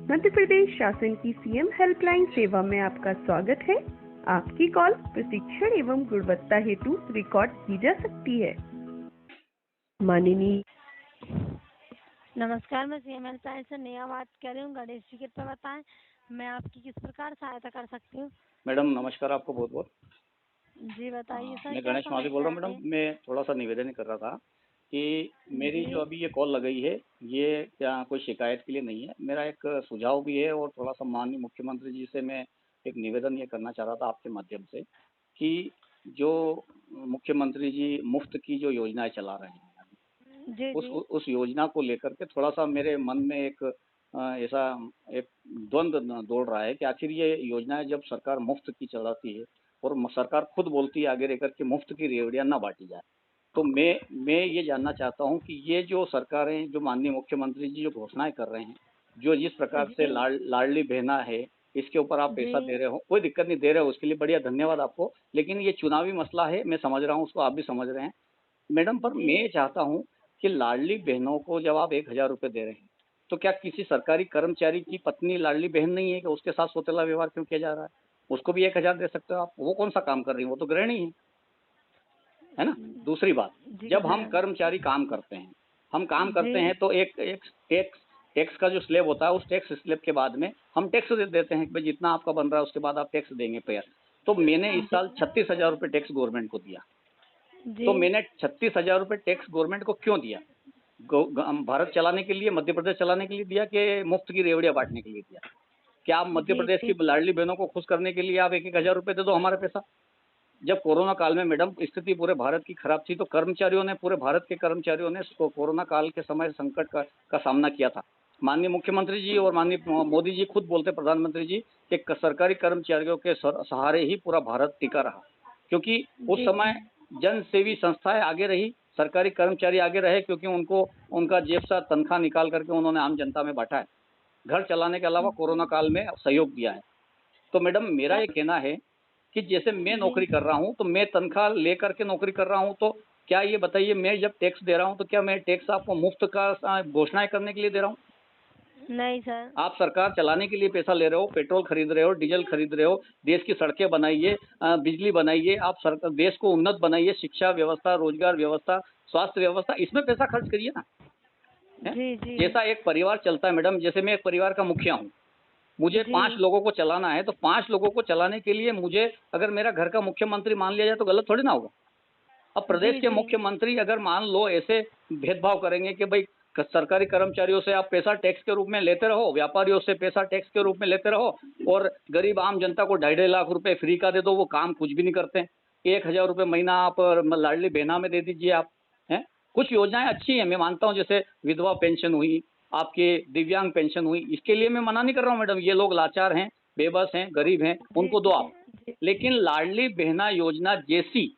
मध्य प्रदेश शासन की CM helpline सेवा में आपका स्वागत है। आपकी कॉल प्रशिक्षण एवं गुणवत्ता हेतु रिकॉर्ड की जा सकती है। माननीय नमस्कार, मैं सीएम हेल्पलाइन से नेहा बात कर रही हूँ। गणेश जी कृपया बताएं मैं आपकी किस प्रकार सहायता कर सकती हूँ। मैडम नमस्कार, आपको बहुत बहुत। जी बताइए सर, मैं क्या गणेश माली बोल रहा हूँ। समस्या मैडम मैं थोड़ा सा निवेदन कर रहा था कि मेरी जी जो अभी ये कॉल लगाई है, ये क्या कोई शिकायत के लिए नहीं है। मेरा एक सुझाव भी है और थोड़ा सा माननीय मुख्यमंत्री जी से मैं एक निवेदन ये करना चाह रहा था आपके माध्यम से कि जो मुख्यमंत्री जी मुफ्त की जो योजनाएं चला रहे हैं, जी जी उस योजना को लेकर के थोड़ा सा मेरे मन में एक ऐसा एक द्वंद्व दौड़ रहा है कि आखिर ये योजनाएं जब सरकार मुफ्त की चलाती है और सरकार खुद बोलती है आगे रहकर के मुफ्त की रेवड़ियां ना बांटी जाए, तो मैं ये जानना चाहता हूं कि ये जो सरकारें, जो माननीय मुख्यमंत्री जी जो घोषणाएं कर रहे हैं, जो जिस प्रकार से जी लाडली बहना है, इसके ऊपर आप पैसा दे जी रहे हो, कोई दिक्कत नहीं, दे रहे हो उसके लिए बढ़िया, धन्यवाद आपको। लेकिन ये चुनावी मसला है, मैं समझ रहा हूँ उसको, आप भी समझ रहे हैं मैडम। पर जी मैं चाहता हूँ कि लाडली बहनों को जब आप 1,000 रुपये दे रहे हैं, तो क्या किसी सरकारी कर्मचारी की पत्नी लाडली बहन नहीं है कि उसके साथ सौतेला व्यवहार क्यों किया जा रहा है? उसको भी 1,000 दे सकते हो आप। वो कौन सा काम कर रही है? वो तो गृहिणी है ना। दूसरी बात, जी जब हम सर कर्मचारी काम करते हैं, हम काम करते जी हैं तो एक एक टैक्स टैक्स का जो स्लैब होता है, उस टैक्स स्लैब के बाद में हम टैक्स दे देते हैं कि भाई जितना आपका बन रहा है उसके बाद आप टैक्स देंगे पे। तो मैंने इस साल 36,000 रुपये टैक्स गवर्नमेंट को दिया। जी तो मैंने 36,000 रुपये टैक्स गवर्नमेंट को क्यों दिया? भारत चलाने के लिए, मध्य प्रदेश चलाने के लिए दिया कि मुफ्त की रेवड़ियां बांटने के लिए दिया? क्या आप मध्य जी प्रदेश की जी लाडली बहनों को खुश करने के लिए आप 1,000 रुपये दे दो हमारा पैसा? जब कोरोना काल में मैडम स्थिति पूरे भारत की खराब थी, तो कर्मचारियों ने, पूरे भारत के कर्मचारियों ने कोरोना काल के समय संकट का सामना किया था। माननीय मुख्यमंत्री जी और माननीय मोदी जी खुद बोलते, प्रधानमंत्री जी, कि सरकारी कर्मचारियों के सहारे ही पूरा भारत टिका रहा, क्योंकि उस जी समय जन सेवी संस्थाएं आगे रही, सरकारी कर्मचारी आगे रहे, क्योंकि उनको उनका जेब से तनख्वाह निकाल करके उन्होंने आम जनता में बांटा है, घर चलाने के अलावा कोरोना काल में सहयोग दिया है। तो मैडम मेरा ये सर कहना है कि जैसे मैं जी नौकरी कर रहा हूँ, तो मैं तनख्वाह लेकर के नौकरी कर रहा हूँ, तो क्या ये बताइए, मैं जब टैक्स दे रहा हूँ तो क्या मैं टैक्स आपको मुफ्त का घोषणाएं करने के लिए दे रहा हूँ? नहीं सर आप सरकार चलाने के लिए पैसा ले रहे हो, पेट्रोल खरीद रहे हो, डीजल खरीद रहे हो, देश की सड़कें बनाइए, बिजली बनाइए, आप सरकार देश को उन्नत बनाइए, शिक्षा व्यवस्था, रोजगार व्यवस्था, स्वास्थ्य व्यवस्था, इसमें पैसा खर्च करिए ना। है? जी जी जैसा एक परिवार चलता है मैडम, जैसे मैं एक परिवार का मुखिया हूँ, मुझे जी 5 लोगों को चलाना है, तो 5 लोगों को चलाने के लिए मुझे अगर मेरा घर का मुख्यमंत्री मान लिया जाए तो गलत थोड़ी ना होगा। अब प्रदेश जी के जी मुख्यमंत्री अगर मान लो ऐसे भेदभाव करेंगे कि भाई सरकारी कर्मचारियों से आप पैसा टैक्स के रूप में लेते रहो, व्यापारियों से पैसा टैक्स के रूप में लेते रहो, और गरीब आम जनता को 2.5-2.5 लाख रुपए फ्री का दे दो, वो काम कुछ भी नहीं करते हैं। 1,000 रुपये महीना आप लाडली बहना में दे दीजिए आप। हैं, कुछ योजनाएं अच्छी हैं, मैं मानता हूँ, जैसे विधवा पेंशन हुई, आपके दिव्यांग पेंशन हुई, इसके लिए मैं मना नहीं कर रहा हूँ मैडम, ये लोग लाचार हैं, बेबस हैं, गरीब हैं, जी उनको दो जी आप। जी लेकिन लाडली बहना योजना जैसी,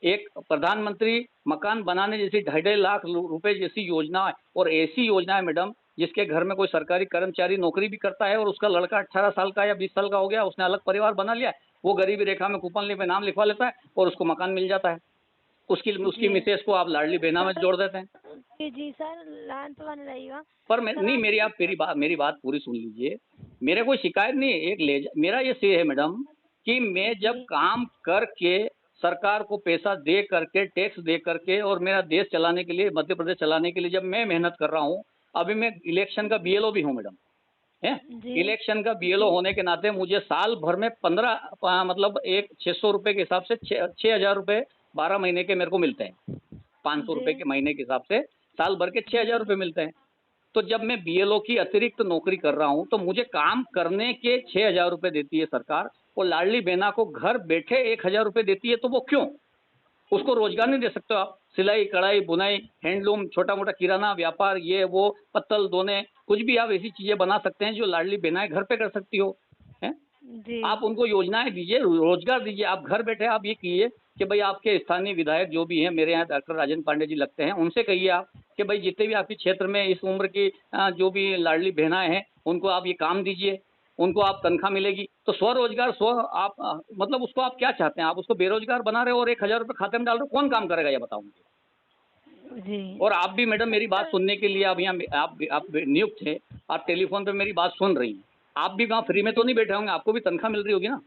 एक प्रधानमंत्री मकान बनाने जैसी 2.5 लाख रुपए जैसी योजना है, और ऐसी योजना है मैडम जिसके घर में कोई सरकारी कर्मचारी नौकरी भी करता है और उसका लड़का 18 साल का या 20 साल का हो गया, उसने अलग परिवार बना लिया है, वो गरीबी रेखा में कूपन पे नाम लिखवा लेता है और उसको मकान मिल जाता है। उसकी उसकी जी मिसेज को आप लाडली बहना में सर जोड़ देते हैं। जी जी सर, लाइन तो बन रहेगा। पर मैं सर नहीं, आप मेरी आप मेरी बात पूरी सुन लीजिए। मेरे कोई शिकायत नहीं है, एक ले मेरा ये से है मैडम कि मैं जब जी काम करके सरकार को पैसा दे करके, टैक्स दे करके, और मेरा देश चलाने के लिए, मध्य प्रदेश चलाने के लिए जब मैं मेहनत कर रहा हूँ, अभी मैं इलेक्शन का बीएलओ भी हूँ मैडम। है, जी इलेक्शन का बीएलओ जी होने के नाते मुझे साल भर में 15 मतलब एक 600 रुपये के हिसाब से 6,000 रुपये 12 महीने के मेरे को मिलते हैं। 500 रुपये जी के महीने के हिसाब से साल भर के 6,000 रुपये मिलते हैं। तो जब मैं बीएलओ की अतिरिक्त नौकरी कर रहा हूं, तो मुझे काम करने के 6,000 रुपये देती है सरकार, और लाडली बहना को घर बैठे 1,000 रुपये देती है, तो वो क्यों? उसको रोजगार नहीं दे सकते हो आप? सिलाई, कढ़ाई, बुनाई, हैंडलूम, छोटा मोटा किराना व्यापार, ये वो, पत्तल दोने, कुछ भी आप ऐसी चीजें बना सकते हैं जो लाडली बहनाएं घर पे कर सकती हो। है, जी आप उनको योजनाएं दीजिए, रोजगार दीजिए, आप घर बैठे आप ये कीजिए कि भाई आपके स्थानीय विधायक जो भी हैं, मेरे यहाँ डॉक्टर राजेंद्र पांडे जी लगते हैं, उनसे कहिए आप कि भाई जितने भी आपके क्षेत्र में इस उम्र की जो भी लाडली बहनाएं हैं, उनको आप ये काम दीजिए, उनको आप तनख्वाह मिलेगी। तो स्वरोजगार, आप मतलब उसको आप क्या चाहते हैं? आप उसको बेरोजगार बना रहे हो और 1,000 रुपये खाते में डाल रहे हो, कौन काम करेगा ये बताओ मुझे? जी। और आप भी मैडम मेरी बात सुनने के लिए अब यहाँ आप नियुक्त थे, आप टेलीफोन पे मेरी बात सुन रही हैं। आप भी वहाँ फ्री में तो नहीं बैठे होंगे, आपको भी तनख्वाह मिल रही होगी ना।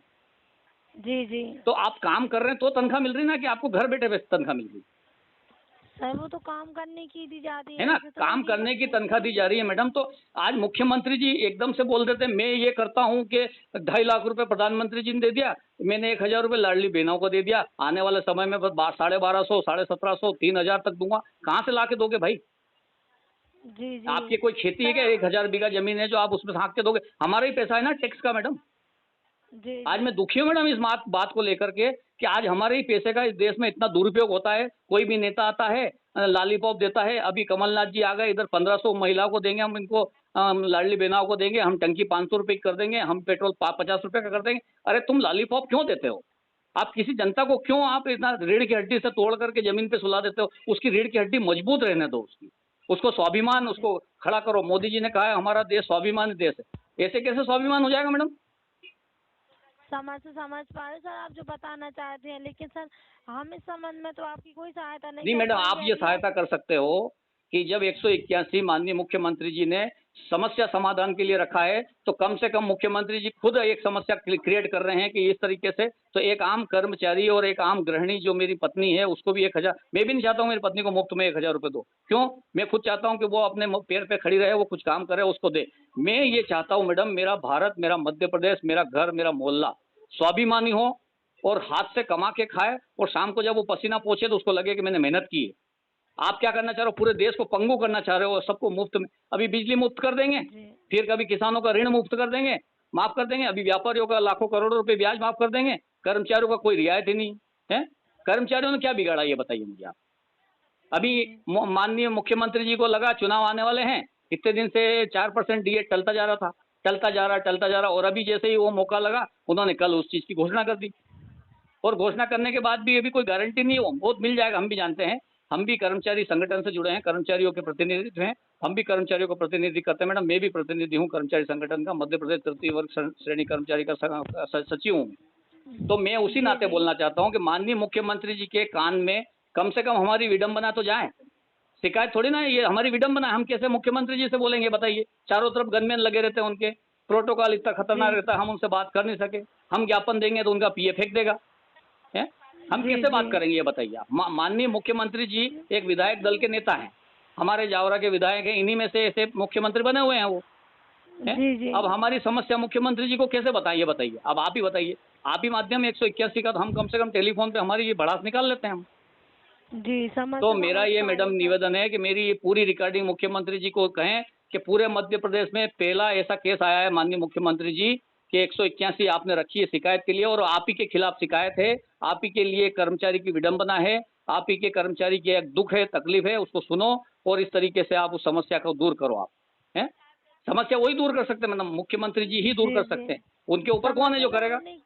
जी जी। तो आप काम कर रहे हैं तो तनख्वाह मिल रही ना, कि आपको घर बैठे बैठे तनख्वाह मिल रही सर वो तो काम करने की दी जाती है ना। ऐसे तो काम नहीं दी करने की जाती। तनख्वाह दी जा रही है मैडम। तो आज मुख्यमंत्री जी एकदम से बोल देते हैं मैं ये करता हूँ कि 2.5 लाख रुपए प्रधानमंत्री जी ने दे दिया, मैंने 1,000 रुपए लाडली बहनों को दे दिया, आने वाले समय में बस 1250, 1750, 3,000 तक दूंगा। कहाँ से ला के दोगे भाई? जी जी। आपकी कोई खेती है क्या? सर 1,000 बीघा जमीन है जो आप उसमें हाँक के दोगे? हमारा ही पैसा है ना टैक्स का मैडम। जी आज जी। मैं दुखी हूँ मैडम इस बात को लेकर के कि आज हमारे ही पैसे का इस देश में इतना दुरुपयोग होता है। कोई भी नेता आता है, लॉलीपॉप देता है। अभी कमलनाथ जी आ गए, इधर 1500 महिलाओं को देंगे हम, इनको लाडली बहनाओं को देंगे हम, टंकी 500 रुपये की कर देंगे हम, पेट्रोल 50 रुपये का कर देंगे। अरे तुम लॉलीपॉप क्यों देते हो? आप किसी जनता को क्यों आप इतना रीढ़ की हड्डी से तोड़ करके जमीन पे सुला देते हो? उसकी रीढ़ की हड्डी मजबूत रहने दो, उसको स्वाभिमान, उसको खड़ा करो। मोदी जी ने कहा है हमारा देश स्वाभिमान देश है। ऐसे कैसे स्वाभिमान हो जाएगा मैडम? समझ से समझ पा रहे सर आप जो बताना चाहते हैं, लेकिन सर हम इस संबंध में तो आपकी कोई सहायता नहीं नहीं कर मैडम, आप पाएंगे। ये यदि सहायता कर सकते हो कि जब 181 माननीय मुख्यमंत्री जी ने समस्या समाधान के लिए रखा है, तो कम से कम मुख्यमंत्री जी खुद एक समस्या क्रिएट कर रहे हैं कि इस तरीके से, तो एक आम कर्मचारी और एक आम गृहिणी जो मेरी पत्नी है उसको भी 1,000, मैं भी नहीं चाहता हूँ मेरी पत्नी को मुफ्त में 1,000 रुपये दो। क्यों? मैं खुद चाहता हूँ कि वो अपने पैर पे खड़ी रहे, वो कुछ काम करे, उसको दे। मैं ये चाहता हूँ मैडम, मेरा भारत, मेरा मध्य प्रदेश, मेरा घर, मेरा मोहल्ला स्वाभिमानी हो और हाथ से कमा के खाए, और शाम को जब वो पसीना पोछे तो उसको लगे कि मैंने मेहनत की है। आप क्या करना चाह रहे हो? पूरे देश को पंगु करना चाह रहे हो, सबको मुफ्त में। अभी बिजली मुफ्त कर देंगे, जी फिर कभी किसानों का ऋण मुफ्त कर देंगे, माफ कर देंगे, अभी व्यापारियों का लाखों करोड़ों रुपए ब्याज माफ कर देंगे, कर्मचारियों का कोई रियायत ही नहीं है। कर्मचारियों ने क्या बिगाड़ा ये बताइए मुझे आप। अभी माननीय मुख्यमंत्री जी को लगा चुनाव आने वाले हैं, इतने दिन से 4% डीए टलता जा रहा था, टलता जा रहा, और अभी जैसे ही वो मौका लगा उन्होंने कल उस चीज की घोषणा कर दी। और घोषणा करने के बाद भी अभी कोई गारंटी नहीं है, वो बहुत मिल जाएगा, हम भी जानते हैं। हम भी कर्मचारी संगठन से जुड़े हैं, कर्मचारियों के प्रतिनिधित्व हैं, हम भी कर्मचारियों को प्रतिनिधि करते हैं मैडम। मैं भी प्रतिनिधि हूँ कर्मचारी संगठन का, मध्य प्रदेश तृतीय वर्ग श्रेणी कर्मचारी का सचिव हूँ। तो मैं उसी जी नाते जी। बोलना चाहता हूँ कि माननीय मुख्यमंत्री जी के कान में कम से कम हमारी विडंबना तो जाए। शिकायत थोड़ी ना है, ये हमारी विडंबना है। हम कैसे मुख्यमंत्री जी से बोलेंगे बताइए? चारों तरफ गनमैन लगे रहते हैं, उनके प्रोटोकॉल इतना खतरनाक जी रहता है, हम उनसे बात कर नहीं सके। हम ज्ञापन देंगे तो उनका पीए फेंक देगा है। हम जी कैसे बात जी। करेंगे ये बताइए आप? माननीय मुख्यमंत्री जी एक विधायक दल के नेता हैं, हमारे जावरा के विधायक हैं, इन्हीं में से ऐसे मुख्यमंत्री बने हुए हैं वो है। जी जी। अब हमारी समस्या मुख्यमंत्री जी को कैसे बताएं ये बताइए? अब आप ही बताइए। आप ही माध्यम 181 का, तो हम कम से कम टेलीफोन पे हमारी ये भड़ास निकाल लेते हैं हम। जी समझ तो से मेरा समझ ये पा मैडम रही सर। निवेदन है कि मेरी ये पूरी रिकॉर्डिंग मुख्यमंत्री जी को कहें कि पूरे मध्य प्रदेश में पहला ऐसा केस आया है माननीय मुख्यमंत्री जी कि 181 आपने रखी है शिकायत के लिए, और आप ही के खिलाफ शिकायत है, आप ही के लिए कर्मचारी की विडंबना है, आप ही के कर्मचारी की एक दुख है, तकलीफ है, उसको सुनो और इस तरीके से आप उस समस्या को दूर करो आप हैं। समस्या वही दूर कर सकते हैं मैडम, मुख्यमंत्री जी ही दूर जी कर जी। सकते हैं। उनके ऊपर कौन है जो समस्या सर करेगा?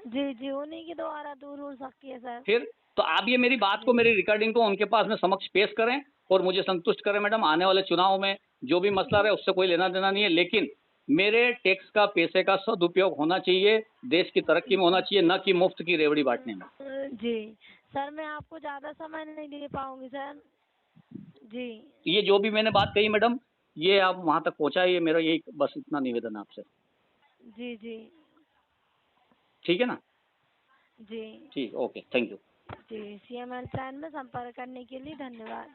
जी जी उन्हीं के द्वारा दूर हो सकती है सर। फिर तो आप ये मेरी बात को, जी मेरी रिकॉर्डिंग को उनके पास में समक्ष पेश करें और मुझे संतुष्ट करें मैडम। आने वाले चुनाव में जो भी मसला रहे उससे कोई लेना देना नहीं है, लेकिन मेरे टैक्स का पैसे का सदुपयोग होना चाहिए, देश की तरक्की में होना चाहिए, न कि मुफ्त की रेवड़ी बांटने में। जी सर मैं आपको ज़्यादा समय नहीं दे पाऊंगी सर। जी ये जो भी मैंने बात कही मैडम, ये आप वहां तक पहुंचाइए, मेरा यही बस इतना निवेदन है आपसे। जी जी। ठीक है ना? जी ठीक, ओके, थैंक यू। जी। CM हेल्पलाइन में संपर्क करने के लिए धन्यवाद।